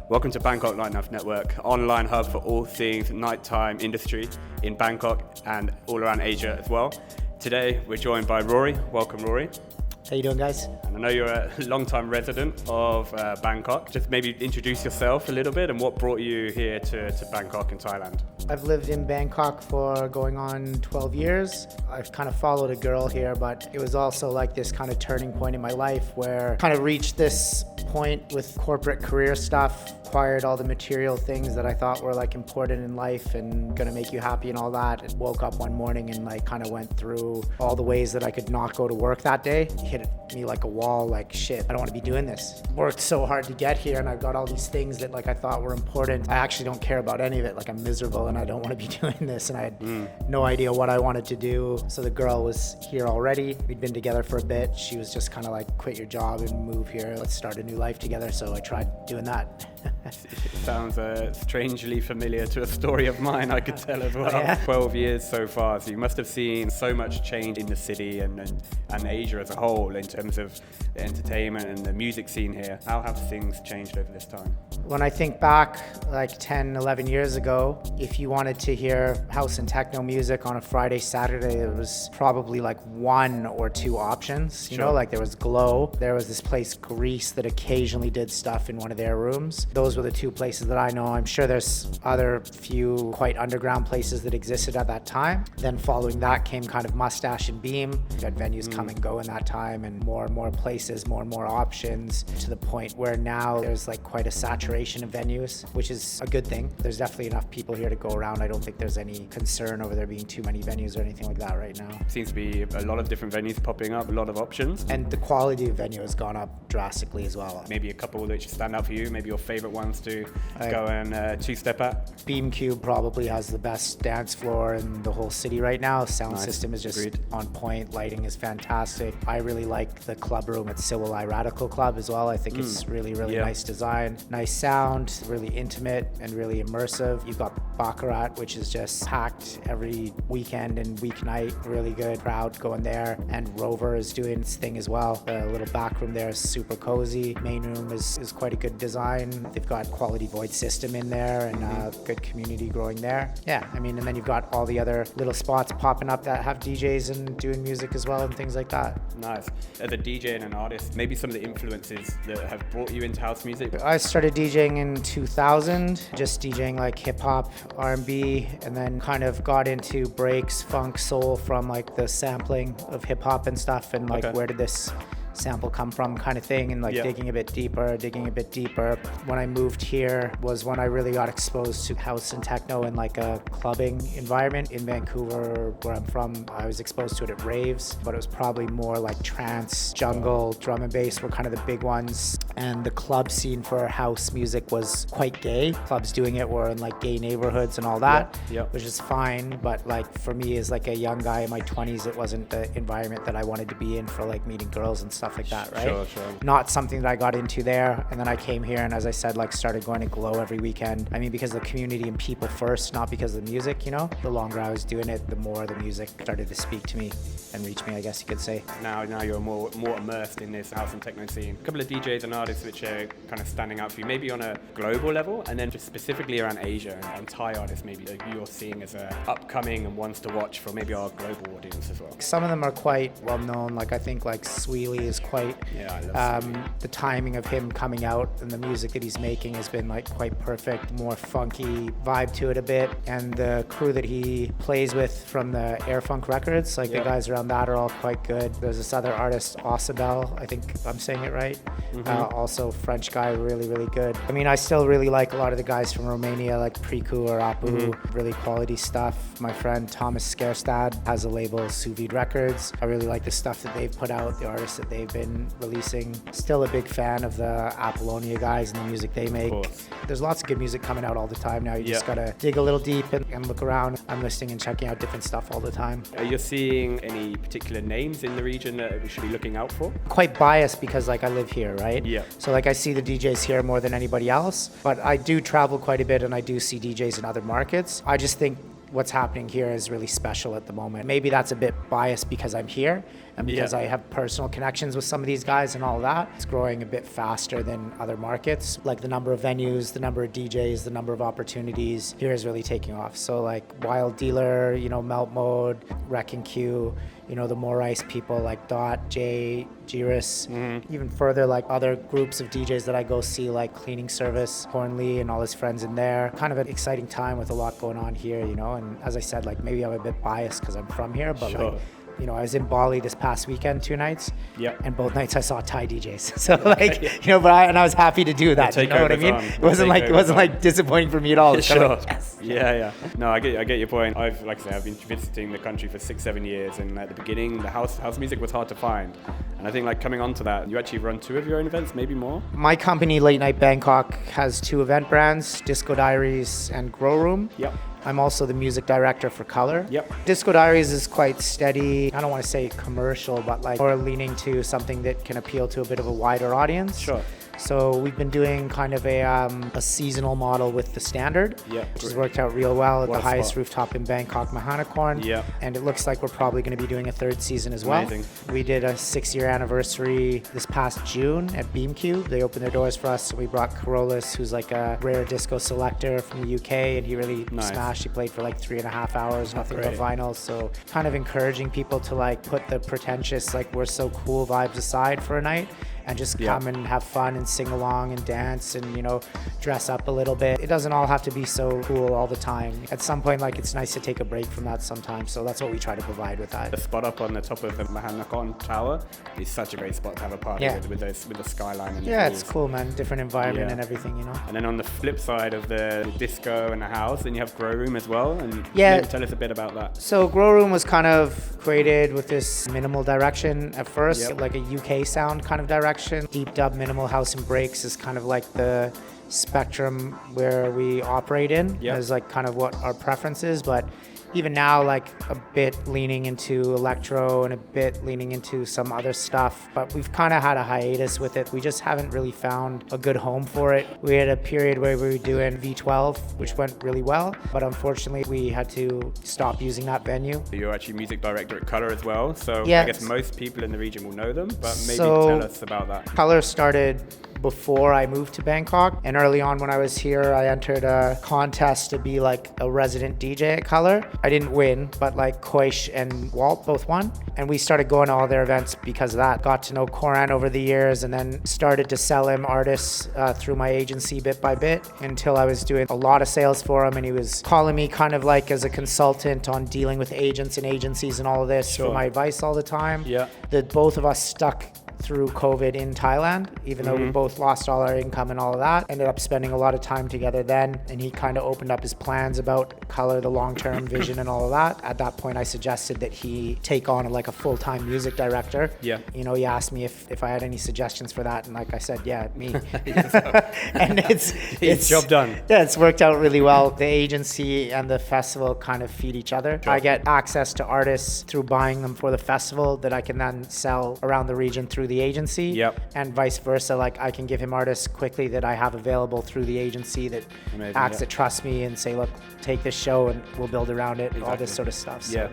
Welcome to Bangkok Nightlife Network, online hub for all things nighttime industry in Bangkok and all around Asia as well. Today we're joined by Rory. Welcome, Rory. How you doing, guys? And I know you're a long-time resident of Bangkok. Just maybe introduce yourself a little bit and what brought you here to Bangkok in Thailand. I've lived in Bangkok for going on 12 years. I've kind of followed a girl here, but it was also like this kind of turning point in my life where I kind of reached this point with corporate career stuff, acquired all the material things that I thought were like important in life and gonna make you happy and all that. And woke up one morning and like kind of went through all the ways that I could not go to work that day. Hit me like a wall, like shit, I don't want to be doing this. Worked so hard to get here and I've got all these things that like I thought were important. I actually don't care about any of it. Like I'm miserable and I don't want to be doing this, and I had no idea what I wanted to do. So the girl was here already. We'd been together for a bit. She was just kind of like, quit your job and move here. Let's start a new life together. So I tried doing that. It sounds strangely familiar to a story of mine, I could tell as well. Oh, yeah? 12 years so far, so you must have seen so much change in the city and Asia as a whole in terms of the entertainment and the music scene here. How have things changed over this time? When I think back like 10, 11 years ago, if you wanted to hear house and techno music on a Friday, Saturday, there was probably like one or two options. You know, like there was Glow, there was this place Greece that occasionally did stuff in one of their rooms. Those were the two places that I know. I'm sure there's other few quite underground places that existed at that time. Then following that came kind of Mustache and Beam. You had venues come and go in that time, and more places, more and more options, to the point where now there's like quite a saturation of venues, which is a good thing. There's definitely enough people here to go around. I don't think there's any concern over there being too many venues or anything like that right now. Seems to be a lot of different venues popping up, a lot of options. And the quality of venue has gone up drastically as well. Maybe a couple that should stand out for you, maybe your favorite ones to go and two-step at? Beam Cube probably has the best dance floor in the whole city right now. Sound system is just on point. Lighting is fantastic. I really like the club room at Siwalai Radical Club as well. I think it's really nice design, nice sound, really intimate and really immersive. You've got Baccarat, which is just packed every weekend and weeknight. Really good crowd going there. And Rover is doing its thing as well. The little back room there is super cozy. Main room is quite a good design. They've got quality void system in there and good community growing there. Yeah, I mean, and then you've got all the other little spots popping up that have DJs and doing music as well and things like that. Nice. As a DJ and an artist, maybe some of the influences that have brought you into house music? I started DJing in 2000, just DJing like hip hop, R&B, and then kind of got into breaks, funk, soul from like the sampling of hip hop and stuff, and like where did this sample come from kind of thing, and like digging a bit deeper. When I moved here was when I really got exposed to house and techno in like a clubbing environment in Vancouver, where I'm from. I was exposed to it at raves, but it was probably more like trance, jungle, drum and bass were kind of the big ones. And the club scene for house music was quite gay. Clubs doing it were in like gay neighborhoods and all that, which is fine. But like for me as like a young guy in my 20s, it wasn't the environment that I wanted to be in for like meeting girls and stuff like that, right? Sure. Not something that I got into there. And then I came here and, as I said, like started going to Glow every weekend. I mean, because of the community and people first, not because of the music, you know? The longer I was doing it, the more the music started to speak to me and reach me, I guess you could say. Now you're more immersed in this house and techno scene. A couple of DJs and artists which are kind of standing out for you, maybe on a global level, and then just specifically around Asia and Thai artists maybe that you're seeing as upcoming and ones to watch for maybe our global audience as well. Some of them are quite well known. Like I think like Sweely is quite, I love the timing of him coming out and the music that he's making has been like quite perfect, more funky vibe to it a bit. And the crew that he plays with from the Air Funk Records, like the guys around that are all quite good. There's this other artist, Osabel, I think I'm saying it right. Also French guy, really good. I mean, I still really like a lot of the guys from Romania, like Priku or Apu, really quality stuff. My friend Thomas Skerstad has a label, Sous Vide Records. I really like the stuff that they've put out, the artists that they've been releasing. Still a big fan of the Apollonia guys and the music they make. There's lots of good music coming out all the time now. You just gotta dig a little deep and look around. I'm listening and checking out different stuff all the time. Are you seeing any particular names in the region that we should be looking out for? Quite biased because like I live here, right? Yeah. So like I see the DJs here more than anybody else, but I do travel quite a bit and I do see DJs in other markets. I just think what's happening here is really special at the moment. Maybe that's a bit biased because I'm here and because I have personal connections with some of these guys and all that. It's growing a bit faster than other markets. Like the number of venues, the number of DJs, the number of opportunities here is really taking off. So like Wild Dealer, you know, Melt Mode, Wrecking Q, you know, the More Ice people like Dot, Jay, Jiris, even further like other groups of DJs that I go see like Cleaning Service, Hornley and all his friends in there. Kind of an exciting time with a lot going on here, you know, and as I said, like maybe I'm a bit biased because I'm from here, but like, you know, I was in Bali this past weekend, 2 nights, and both nights I saw Thai DJs. So like, you know, but I was happy to do that. You know what I mean? It wasn't like disappointing for me at all. Sure. Like, yes. Yeah. No, I get your point. I've been visiting the country for 6-7 years, and at the beginning, the house music was hard to find. And I think like coming onto that, you actually run 2 of your own events, maybe more. My company, Late Night Bangkok, has 2 event brands, Disco Diaries and Grow Room. I'm also the music director for Color. Disco Diaries is quite steady. I don't want to say commercial, but like more leaning to something that can appeal to a bit of a wider audience. So we've been doing kind of a seasonal model with the Standard, which has worked out real well at the highest rooftop in Bangkok, Mahanakorn. And it looks like we're probably going to be doing a 3rd season as well. We did a 6-year anniversary this past June at BeamQ. They opened their doors for us. We brought Carolus, who's like a rare disco selector from the UK, and he really smashed. He played for like 3.5 hours, nothing but vinyl. So kind of encouraging people to like put the pretentious, like we're so cool vibes aside for a night and just come and have fun and sing along and dance and, you know, dress up a little bit. It doesn't all have to be so cool all the time. At some point, like, it's nice to take a break from that sometimes. So that's what we try to provide with that. The spot up on the top of the Mahanakorn Tower is such a great spot to have a party with the skyline. And it's cool, man. Different environment and everything, you know. And then on the flip side of the disco and the house, then you have Grow Room as well. And maybe tell us a bit about that. So Grow Room was kind of created with this minimal direction at first, like a UK sound kind of direction. Deep dub, minimal house and breaks is kind of like the spectrum where we operate in, is like kind of what our preference is. But even now, like a bit leaning into electro and a bit leaning into some other stuff, but we've kind of had a hiatus with it. We just haven't really found a good home for it. We had a period where we were doing V12, which went really well, but unfortunately we had to stop using that venue. You're actually music director at Color as well, so I guess most people in the region will know them, but maybe tell us about that. Color started before I moved to Bangkok, and early on when I was here, I entered a contest to be like a resident DJ at Color. I didn't win, but like Koish and Walt both won, and we started going to all their events because of that. Got to know Koran over the years, and then started to sell him artists through my agency bit by bit until I was doing a lot of sales for him, and he was calling me kind of like as a consultant on dealing with agents and agencies and all of this for my advice all the time. That both of us stuck through COVID in Thailand, even though we both lost all our income and all of that. Ended up spending a lot of time together then, and he kind of opened up his plans about Color, the long-term vision and all of that. At that point, I suggested that he take on like a full-time music director. You know, he asked me if I had any suggestions for that, and like I said, me. And it's job done. Yeah, it's worked out really well. The agency and the festival kind of feed each other. I get access to artists through buying them for the festival that I can then sell around the region through the agency, and vice versa. Like I can give him artists quickly that I have available through the agency that that trust me and say, look, take this show and we'll build around it, all this sort of stuff. So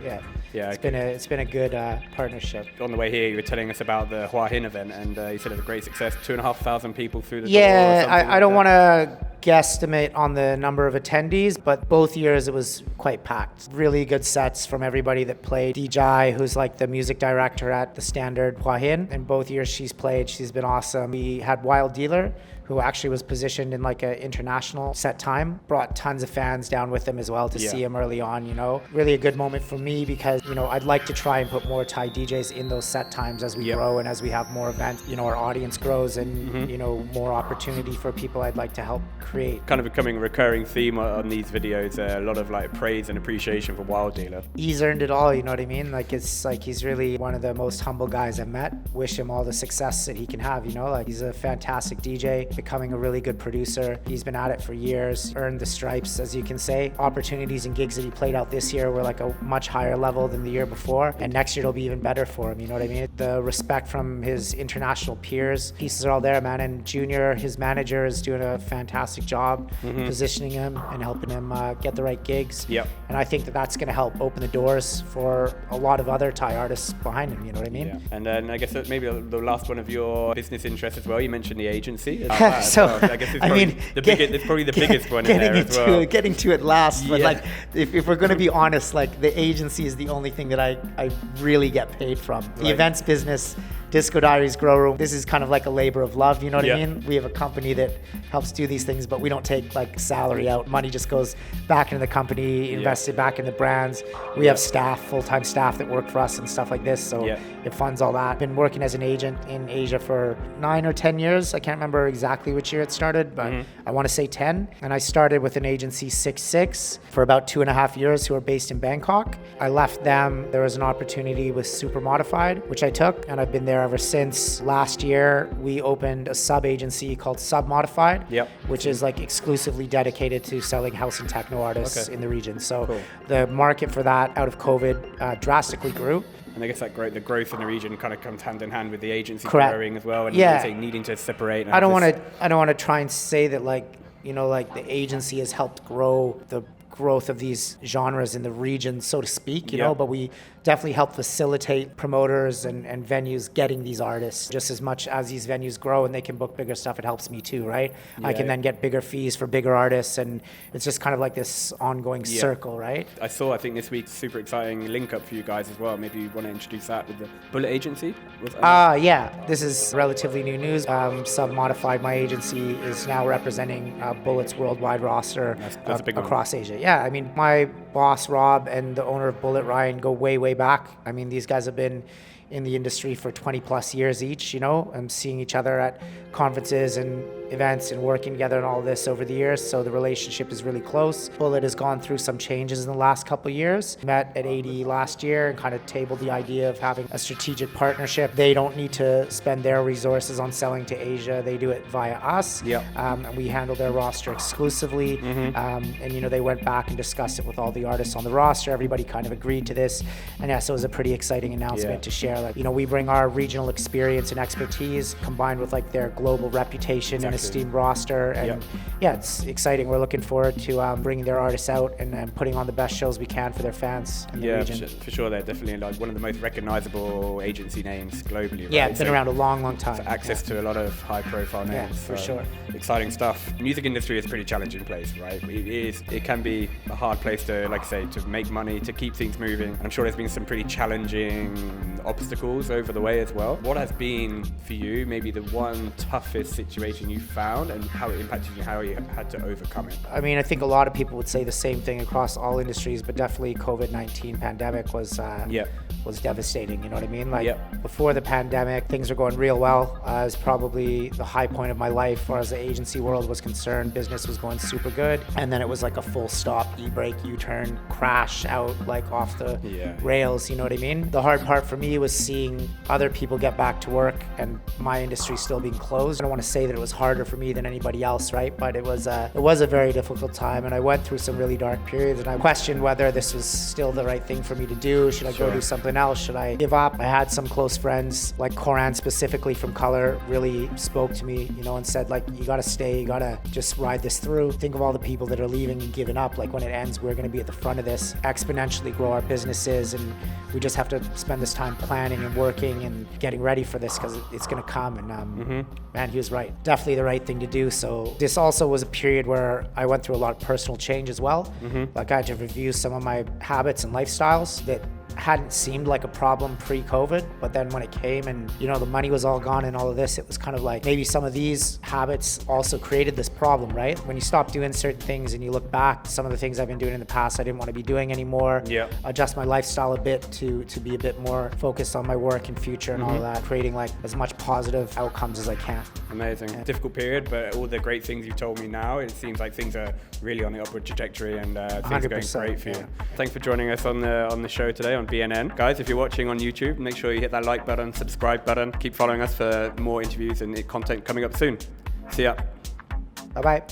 it's been a good partnership. On the way here, you were telling us about the Hua Hin event, and you said it was a great success. 2,500 people through the door. I don't want to guesstimate on the number of attendees, but both years it was quite packed. Really good sets from everybody that played. Dijai, who's like the music director at the Standard Hua Hin, and both years she's played, she's been awesome. We had Wild Dealer, who actually was positioned in like an international set time, brought tons of fans down with him as well to see him early on, you know. Really a good moment for me because, you know, I'd like to try and put more Thai DJs in those set times as we grow and as we have more events, you know, our audience grows and, you know, more opportunity for people I'd like to help create. Kind of becoming a recurring theme on these videos, a lot of like praise and appreciation for Wild Dealer. He's earned it all, you know what I mean? Like it's like he's really one of the most humble guys I've met. Wish him all the success that he can have, you know, like he's a fantastic DJ. it, becoming a really good producer. He's been at it for years, earned the stripes, as you can say. Opportunities and gigs that he played out this year were like a much higher level than the year before, and next year it'll be even better for him, you know what I mean? The respect from his international peers, pieces are all there, man, and Junior, his manager, is doing a fantastic job positioning him and helping him get the right gigs. Yep. And I think that that's going to help open the doors for a lot of other Thai artists behind him, you know what I mean? Yeah. And then I guess that maybe the last one of your business interests as well, you mentioned the agency. So, I guess it's probably the biggest one in there as well. Getting to it last, but like, if we're going to be honest, like the agency is the only thing that I really get paid from. The events business, Disco Diaries, Grow Room, this is kind of like a labor of love, you know what I mean? We have a company that helps do these things, but we don't take like salary out. Money just goes back into the company, invested back in the brands. We have staff, full-time staff that work for us and stuff like this, so it funds all that. Been working as an agent in Asia for 9 or 10 years. I can't remember exactly which year it started, but I want to say 10. And I started with an agency 6'6" for about 2.5 years, who are based in Bangkok. I left them. There was an opportunity with Supermodified, which I took, and I've been there ever since. Last year, we opened a sub agency called Submodified, which is like exclusively dedicated to selling house and techno artists in the region. So the market for that out of COVID drastically grew. And I guess that the growth in the region kind of comes hand in hand with the agency growing as well, and say needing to separate. I don't want to try and say that like, you know, like the agency has helped grow the growth of these genres in the region, so to speak, you know, but we definitely help facilitate promoters and venues getting these artists. Just as much as these venues grow and they can book bigger stuff, it helps me too, right? I can then get bigger fees for bigger artists, and it's just kind of like this ongoing circle, right? I think this week's super exciting link up for you guys as well. Maybe you want to introduce that with the Bullet Agency? This is relatively new news. Submodified, my agency, is now representing Bullet's worldwide roster across Asia. Yeah, I mean, my boss, Rob, and the owner of Bullet, Ryan, go way, way back. I mean, these guys have been in the industry for 20 plus years each, you know, and seeing each other at conferences and events and working together and all this over the years. So the relationship is really close. Bullet has gone through some changes in the last couple of years. Met at 80 last year and kind of tabled the idea of having a strategic partnership. They don't need to spend their resources on selling to Asia. They do it via us. And we handle their roster exclusively. And, you know, they went back and discussed it with all the artists on the roster. Everybody kind of agreed to this. And so it was a pretty exciting announcement to share. Like, you know, we bring our regional experience and expertise combined with like their global reputation and esteemed roster, and it's exciting. We're looking forward to bringing their artists out and putting on the best shows we can for their fans in the region. For sure, they're definitely like one of the most recognizable agency names globally. Yeah, it's been around a long time. So access to a lot of high-profile names. Yeah, for sure. Exciting stuff. The music industry is a pretty challenging place, right? It can be a hard place to, like I say, to make money, to keep things moving. I'm sure there's been some pretty challenging obstacles over the way as well. What has been for you maybe the one toughest situation you found, and how it impacted you, how you had to overcome it? I mean, I think a lot of people would say the same thing across all industries, but definitely COVID-19 pandemic was devastating, you know what I mean? Like before the pandemic, things were going real well. It was probably the high point of my life as far as the agency world was concerned. Business was going super good. And then it was like a full stop, e-brake, U-turn, crash out like off the rails, you know what I mean? The hard part for me was seeing other people get back to work and my industry still being closed. I don't want to say that it was harder for me than anybody else, right? But it was a very difficult time, and I went through some really dark periods, and I questioned whether this was still the right thing for me to do. Should I go do something else? Should I give up? I had some close friends, like Koran specifically from Color, really spoke to me, you know, and said, like, you gotta stay, you gotta just ride this through. Think of all the people that are leaving and giving up. Like, when it ends, we're gonna be at the front of this, exponentially grow our businesses, and we just have to spend this time planning and working and getting ready for this, because it's gonna come. And man, he was right. Definitely the right thing to do. So this also was a period where I went through a lot of personal change as well. Like, I had to review some of my habits and lifestyles that hadn't seemed like a problem pre-COVID, but then when it came and, you know, the money was all gone and all of this, it was kind of like maybe some of these habits also created this problem, right? When you stop doing certain things and you look back, some of the things I've been doing in the past I didn't want to be doing anymore. Adjust my lifestyle a bit to be a bit more focused on my work and future and all of that, creating like as much positive outcomes as I can. Amazing. Difficult period, but all the great things you've told me now, it seems like things are really on the upward trajectory, and things are going great for you. Thanks for joining us on the show today on BNN. Guys, if you're watching on YouTube, make sure you hit that like button, subscribe button. Keep following us for more interviews and content coming up soon. See ya. Bye bye.